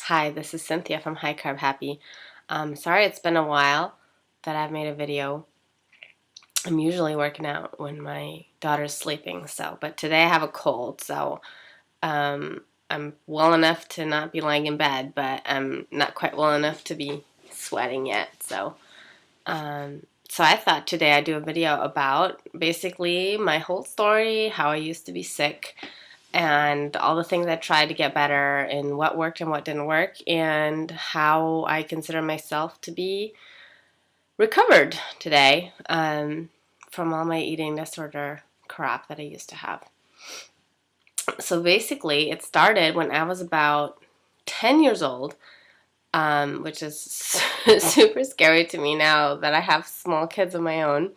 Hi, this is Cynthia from High Carb Happy. Sorry it's been a while that I've made a video. I'm usually working out when my daughter's sleeping, but today I have a cold, so I'm well enough to not be lying in bed, but I'm not quite well enough to be sweating yet. So I thought today I'd do a video about basically my whole story, how I used to be sick, and all the things I tried to get better and what worked and what didn't work, and how I consider myself to be recovered today from all my eating disorder crap that I used to have. So basically, it started when I was about 10 years old, which is super scary to me now that I have small kids of my own.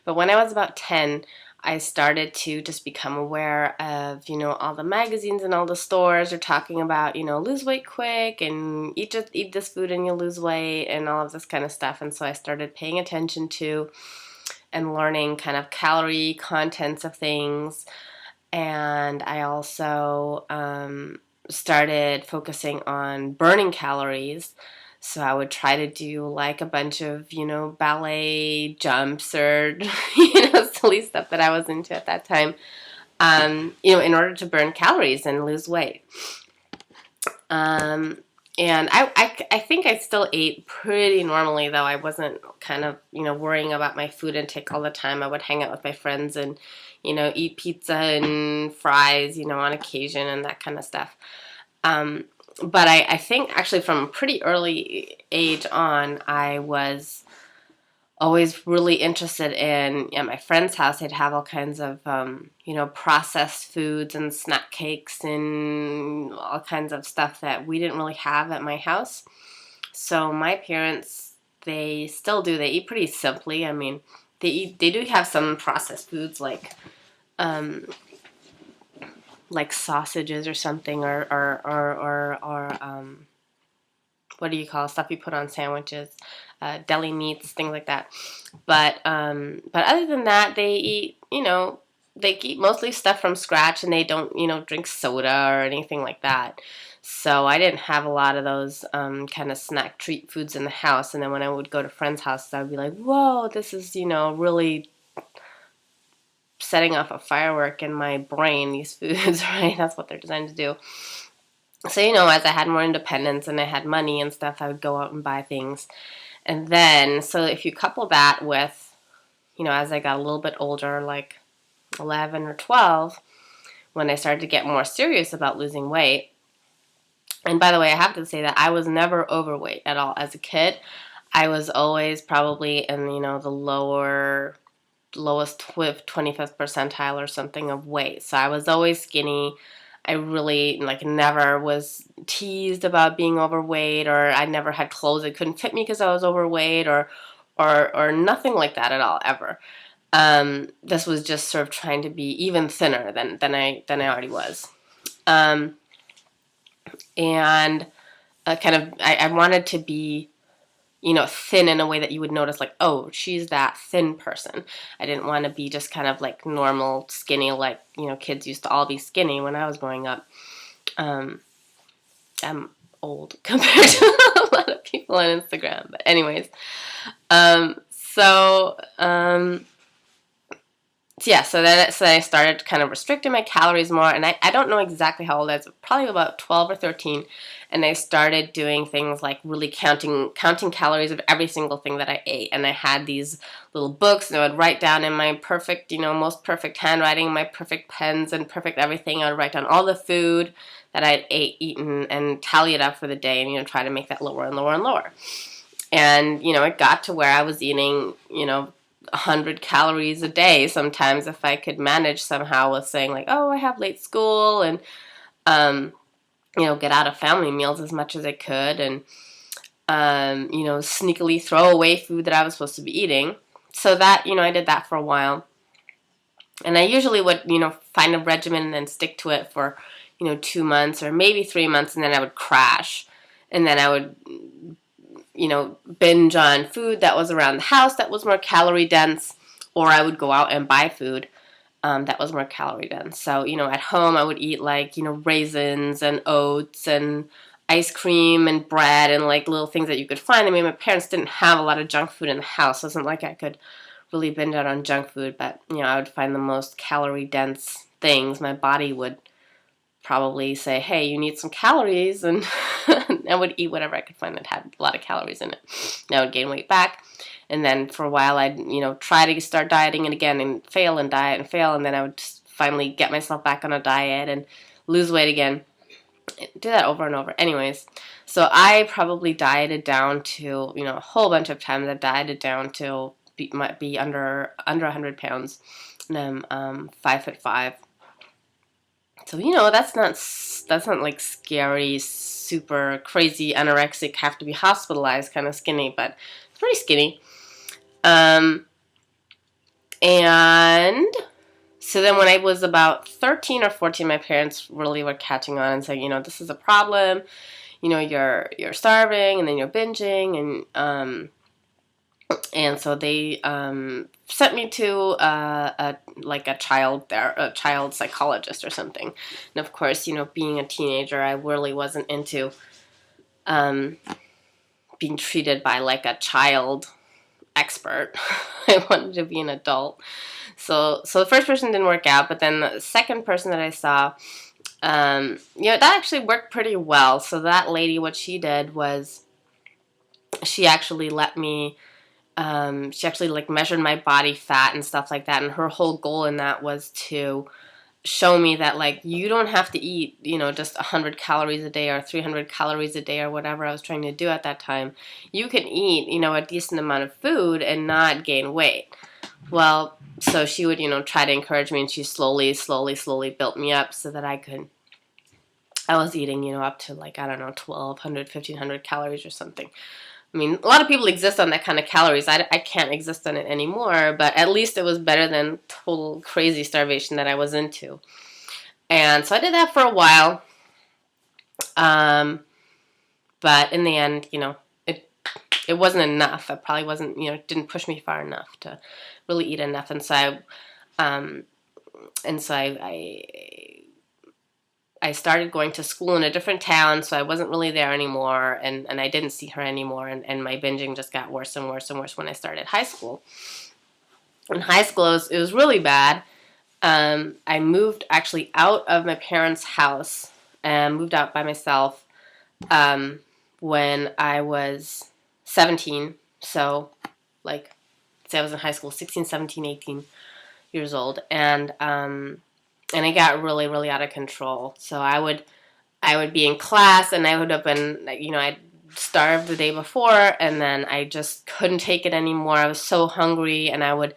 But when I was about 10, I started to just become aware of, all the magazines and all the stores are talking about, lose weight quick and eat this food and you'll lose weight and all of this kind of stuff. And so I started paying attention to and learning kind of calorie contents of things. And I also started focusing on burning calories. So I would try to do like a bunch of, ballet jumps or, silly stuff that I was into at that time, in order to burn calories and lose weight. And I think I still ate pretty normally, though I wasn't kind of, worrying about my food intake all the time. I would hang out with my friends and, eat pizza and fries, on occasion and that kind of stuff. But I think actually from a pretty early age on, I was always really interested in, at my friend's house, they'd have all kinds of, processed foods and snack cakes and all kinds of stuff that we didn't really have at my house. So my parents, they still do. They eat pretty simply. I mean, they do have some processed foods like sausages or something, or what do you call stuff you put on sandwiches, deli meats, things like that. But other than that, they eat mostly stuff from scratch, and they don't drink soda or anything like that. So I didn't have a lot of those kind of snack treat foods in the house. And then when I would go to friends' houses, I would be like, whoa, this is really setting off a firework in my brain, these foods, right? That's what they're designed to do. So, as I had more independence and I had money and stuff, I would go out and buy things. And then, so if you couple that with, as I got a little bit older, like 11 or 12, when I started to get more serious about losing weight. And by the way, I have to say that I was never overweight at all. As a kid, I was always probably in, the lowest 25th percentile or something of weight. So I was always skinny. I really never was teased about being overweight, or I never had clothes that couldn't fit me because I was overweight, or nothing like that at all, ever. This was just sort of trying to be even thinner than I already was. And I wanted to be thin in a way that you would notice, like, oh, she's that thin person. I didn't want to be just kind of like normal skinny, like, kids used to all be skinny when I was growing up. I'm old compared to a lot of people on Instagram, but anyways. So then I started kind of restricting my calories more, and I don't know exactly how old I was, probably about 12 or 13, and I started doing things like really counting calories of every single thing that I ate, and I had these little books, and I would write down in my perfect, most perfect handwriting, my perfect pens and perfect everything. I would write down all the food that I'd eaten and tally it up for the day, and try to make that lower and lower and lower. And it got to where I was eating 100 calories a day sometimes, if I could manage somehow with saying like, oh, I have late school, and get out of family meals as much as I could, and sneakily throw away food that I was supposed to be eating. So that I did that for a while, and I usually would find a regimen and then stick to it for 2 months or maybe 3 months, and then I would crash, and then I would binge on food that was around the house that was more calorie dense, or I would go out and buy food that was more calorie dense. So, at home I would eat like, raisins and oats and ice cream and bread and like little things that you could find. I mean, my parents didn't have a lot of junk food in the house. So it wasn't like I could really binge out on junk food, but I would find the most calorie dense things. My body would probably say, hey, you need some calories, and I would eat whatever I could find that had a lot of calories in it. And I would gain weight back, and then for a while I'd try to start dieting and again and fail and diet and fail, and then I would just finally get myself back on a diet and lose weight again. Do that over and over. Anyways, so I probably dieted down to, a whole bunch of times I dieted down to might be under 100 pounds, and I'm 5'5". So that's not like scary, super crazy anorexic, have to be hospitalized kind of skinny, but it's pretty skinny. And so then when I was about 13 or 14, my parents really were catching on and saying, this is a problem. You're starving and then you're binging, and so they sent me to a child psychologist or something. And of course, being a teenager, I really wasn't into being treated by like a child expert. I wanted to be an adult. So the first person didn't work out, but then the second person that I saw, that actually worked pretty well. So that lady, what she did was she actually let me, she actually like measured my body fat and stuff like that. And her whole goal in that was to show me that like you don't have to eat, just 100 calories a day or 300 calories a day or whatever I was trying to do at that time. You can eat, a decent amount of food and not gain weight. Well, so she would, try to encourage me, and she slowly built me up so that I was eating, up to like, I don't know, 1,200, 1,500 calories or something. I mean, a lot of people exist on that kind of calories. I can't exist on it anymore, but at least it was better than total crazy starvation that I was into. And so I did that for a while. But in the end, it wasn't enough. It probably wasn't, it didn't push me far enough to really eat enough. And so I started going to school in a different town, so I wasn't really there anymore, and I didn't see her anymore, and my binging just got worse and worse and worse when I started high school. In high school, it was really bad. I moved actually out of my parents' house and moved out by myself when I was 17. So, like, say I was in high school, 16, 17, 18 years old, and it got really, really out of control. So I would be in class, and I would have been, I'd starved the day before, and then I just couldn't take it anymore. I was so hungry, and I would,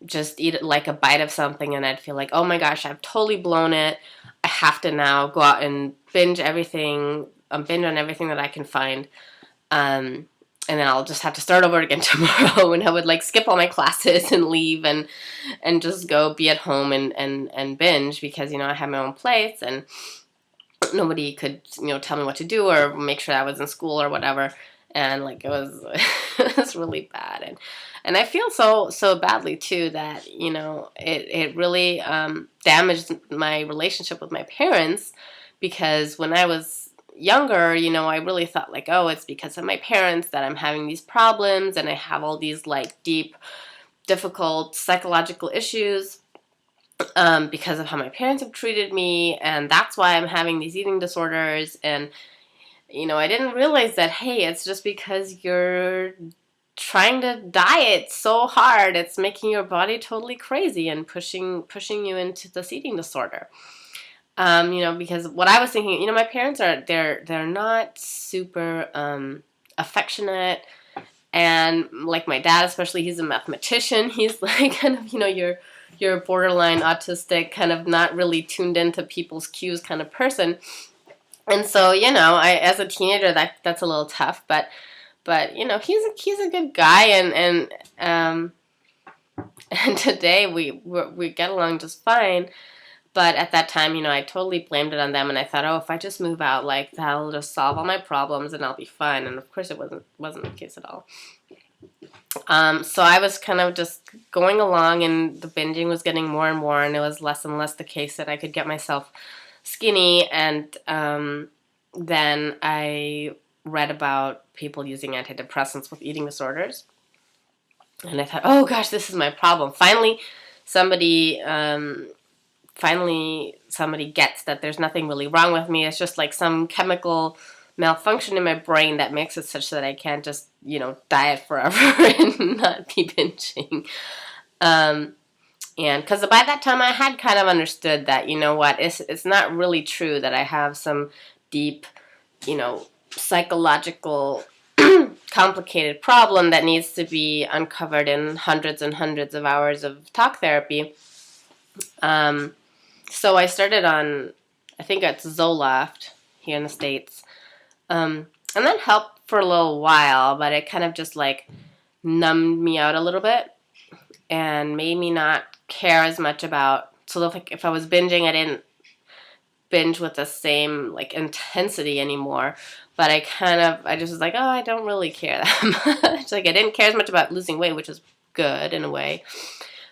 just eat like a bite of something, and I'd feel like, oh my gosh, I've totally blown it. I have to now go out and binge on everything that I can find. And then I'll just have to start over again tomorrow, and I would like skip all my classes and leave and just go be at home and binge because, I had my own place and nobody could, tell me what to do or make sure I was in school or whatever. And like it was, it was really bad. And I feel so badly too that, it really damaged my relationship with my parents, because when I was younger, I really thought like, oh, it's because of my parents that I'm having these problems and I have all these like deep, difficult psychological issues because of how my parents have treated me, and that's why I'm having these eating disorders. And I didn't realize that, hey, it's just because you're trying to diet so hard, it's making your body totally crazy and pushing you into this eating disorder. Because what I was thinking, my parents they're not super affectionate, and like my dad especially, he's a mathematician. He's like kind of, your borderline autistic, kind of not really tuned into people's cues kind of person. And so, I as a teenager that's a little tough, but he's a good guy, and today we get along just fine. But at that time, I totally blamed it on them, and I thought, oh, if I just move out, like, that'll just solve all my problems, and I'll be fine. And of course, it wasn't the case at all. So I was kind of just going along, and the binging was getting more and more, and it was less and less the case that I could get myself skinny, and then I read about people using antidepressants with eating disorders, and I thought, oh gosh, this is my problem. Somebody somebody gets that there's nothing really wrong with me. It's just like some chemical malfunction in my brain that makes it such that I can't just, diet forever and not be binging. And because by that time I had kind of understood that, it's not really true that I have some deep, psychological complicated problem that needs to be uncovered in hundreds and hundreds of hours of talk therapy. So I started on, I think it's zoloft here in the States. And that helped for a little while, but it kind of just like numbed me out a little bit and made me not care as much about, so if I was binging, I didn't binge with the same like intensity anymore, but I just was like, oh, I don't really care that much. Like I didn't care as much about losing weight, which is good in a way,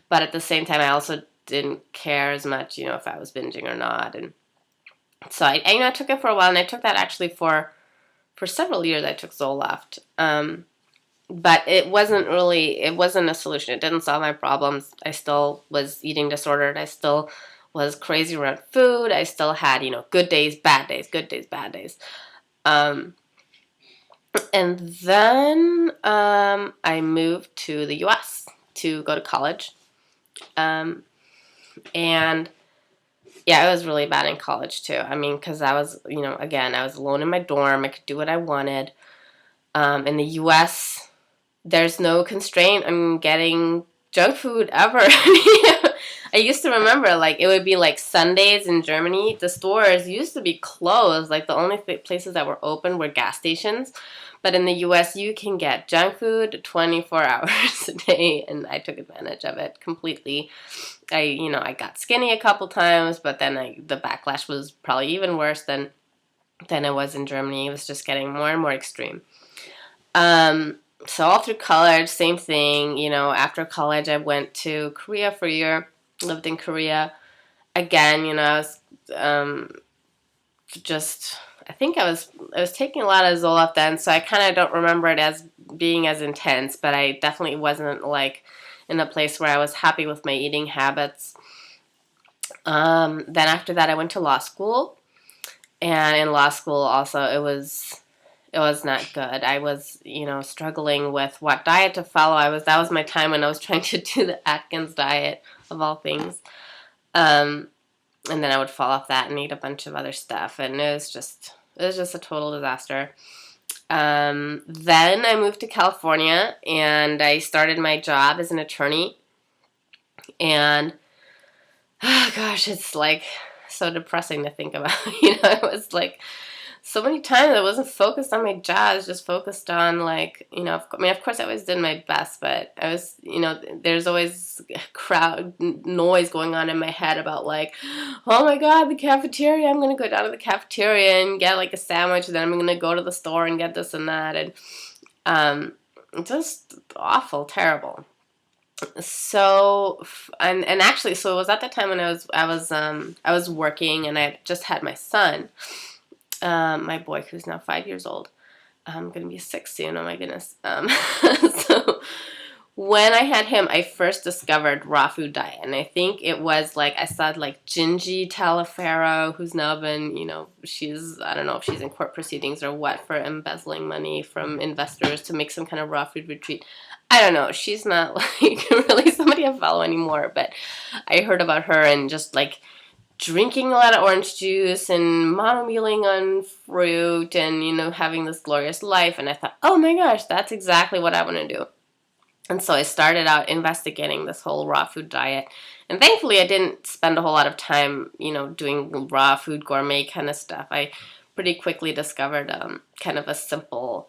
but at the same time I also didn't care as much, if I was binging or not. And so I took it for a while, and I took that actually for several years. I took Zoloft, but it wasn't a solution. It didn't solve my problems. I still was eating disordered. I still was crazy around food. I still had, good days, bad days, good days, bad days. And then I moved to the U.S. to go to college. And yeah, it was really bad in college too. I mean, because I was, again, I was alone in my dorm. I could do what I wanted. In the U.S., there's no constraint on getting junk food ever. I used to remember, like, it would be like Sundays in Germany. The stores used to be closed. Like, the only places that were open were gas stations. But in the U.S., you can get junk food 24 hours a day, and I took advantage of it completely. I got skinny a couple times, but then the backlash was probably even worse than it was in Germany. It was just getting more and more extreme. So all through college, same thing. After college, I went to Korea for a year. Lived in Korea. Again, I was I think I was taking a lot of Zoloft then, so I kind of don't remember it as being as intense, but I definitely wasn't like in a place where I was happy with my eating habits. Then after that, I went to law school, and in law school also it was not good. I was, struggling with what diet to follow. That was my time when I was trying to do the Atkins diet of all things. And then I would fall off that and eat a bunch of other stuff, and it was just a total disaster. Then I moved to California, and I started my job as an attorney. And oh gosh, it's like so depressing to think about. It was like so many times I wasn't focused on my job. I was just focused on like, of course I always did my best, but I was, there's always crowd noise going on in my head about like, oh my God, the cafeteria. I'm going to go down to the cafeteria and get like a sandwich. And then I'm going to go to the store and get this and that. And just awful, terrible. So, and actually, so it was at the time when I was working, and I just had my son. My boy, who's now 5 years old. I'm going to be 6 soon. Oh my goodness. So when I had him, I first discovered raw food diet. And I think it was like, I saw like Gingy Talaferro, who's now been, I don't know if she's in court proceedings or what, for embezzling money from investors to make some kind of raw food retreat. I don't know. She's not like really somebody I follow anymore. But I heard about her and just like drinking a lot of orange juice and monomealing on fruit and, having this glorious life. And I thought, oh my gosh, that's exactly what I want to do. And so I started out investigating this whole raw food diet. And thankfully I didn't spend a whole lot of time, doing raw food gourmet kind of stuff. I pretty quickly discovered kind of a simple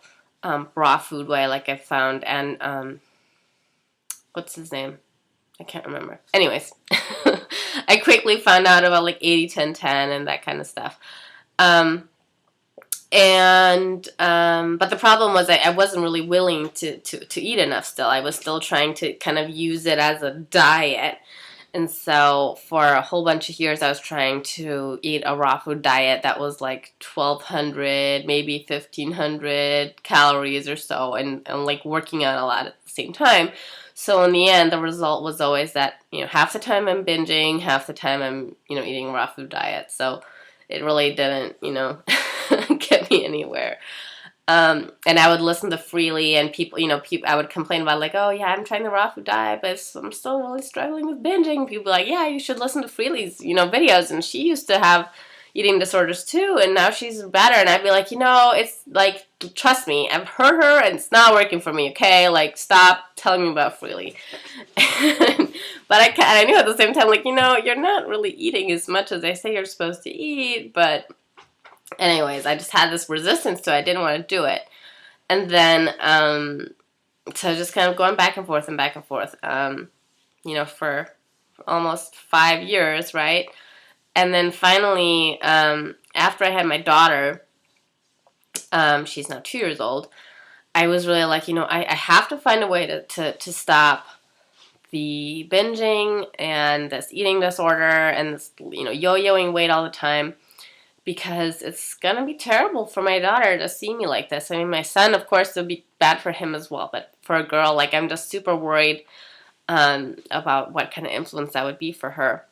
raw food way, like I found. And what's his name? I can't remember. Anyways, I quickly found out about like 80-10-10 and that kind of stuff. But the problem was I wasn't really willing to eat enough still. I was still trying to kind of use it as a diet. And so for a whole bunch of years, I was trying to eat a raw food diet that was like 1,200, maybe 1,500 calories or so, and like working out a lot at the same time. So in the end, the result was always that, half the time I'm binging, half the time I'm, eating a raw food diet. So it really didn't, get me anywhere. And I would listen to Freely, and people, I would complain about like, oh yeah, I'm trying the raw food diet, but I'm still really struggling with binging. People are like, yeah, you should listen to Freely's, videos, and she used to have eating disorders too, and now she's better. And I'd be like, it's like, trust me, I've heard her, and it's not working for me. Okay, like stop telling me about Freely. But I knew at the same time, like, you're not really eating as much as they say you're supposed to eat, but. Anyways, I just had this resistance to it. I didn't want to do it. And then, so just kind of going back and forth and back and forth, for almost 5 years, right? And then finally, after I had my daughter, she's now 2 years old, I was really like, I have to find a way to stop the binging and this eating disorder and this, yo-yoing weight all the time. Because it's going to be terrible for my daughter to see me like this. I mean, my son, of course, it would be bad for him as well. But for a girl, like, I'm just super worried about what kind of influence that would be for her.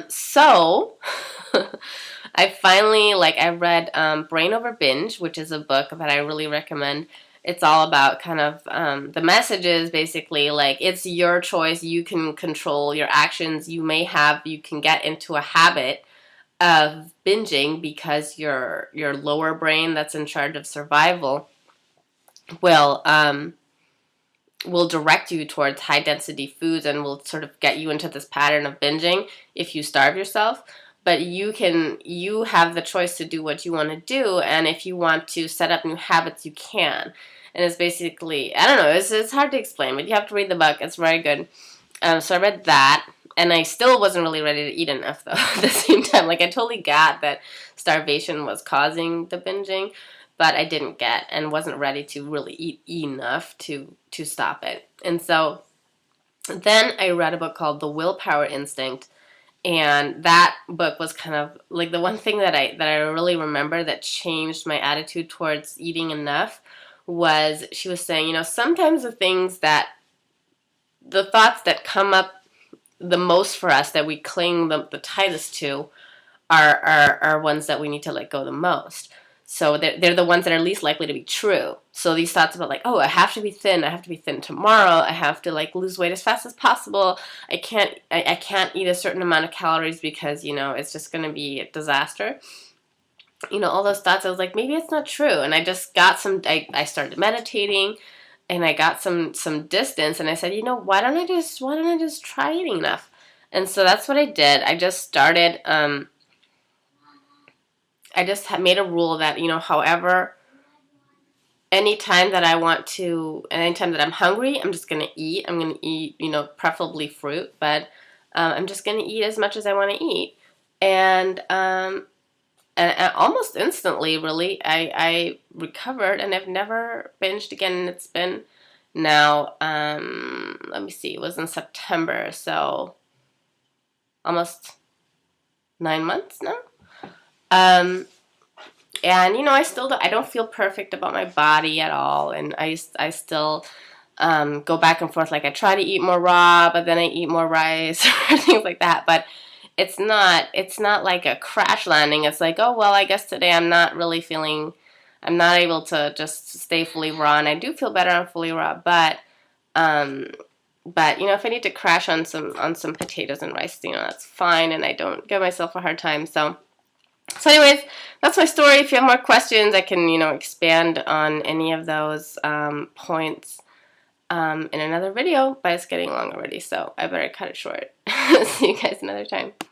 So I finally, I read Brain Over Binge, which is a book that I really recommend. It's all about kind of the messages, basically, like, it's your choice. You can control your actions. You can get into a habit of binging because your lower brain that's in charge of survival will direct you towards high density foods and will sort of get you into this pattern of binging if you starve yourself. But you have the choice to do what you want to do, and if you want to set up new habits, you can. And it's basically, I don't know, it's hard to explain, but you have to read the book. It's very good. So I read that. And I still wasn't really ready to eat enough, though, at the same time. Like, I totally got that starvation was causing the binging, but I didn't get and wasn't ready to really eat enough to stop it. And so then I read a book called The Willpower Instinct, and that book was kind of, like, the one thing that I really remember that changed my attitude towards eating enough was she was saying, sometimes the thoughts that come up the most for us, that we cling the tightest to, are ones that we need to let go the most. So they're the ones that are least likely to be true. So these thoughts about like, oh, I have to be thin tomorrow, I have to lose weight as fast as possible, I can't eat a certain amount of calories because it's just going to be a disaster. All those thoughts, I was like, maybe it's not true. And I just got I started meditating, and I got some distance, and I said, why don't I just try eating enough? And so that's what I did. I just started, I just made a rule that, however, anytime that I'm hungry, I'm just going to eat. I'm going to eat, preferably fruit, but I'm just going to eat as much as I want to eat. And almost instantly, really, I recovered, and I've never binged again. And it's been now, let me see, it was in September, so almost 9 months now. And I don't feel perfect about my body at all, and I still go back and forth. Like, I try to eat more raw, but then I eat more rice or things like that. But it's not like a crash landing. It's like, oh, well, I guess today I'm not able to just stay fully raw, and I do feel better on fully raw, but if I need to crash on some potatoes and rice, that's fine, and I don't give myself a hard time. So anyways, that's my story. If you have more questions, I can, expand on any of those points in another video, but it's getting long already, so I better cut it short. See you guys another time.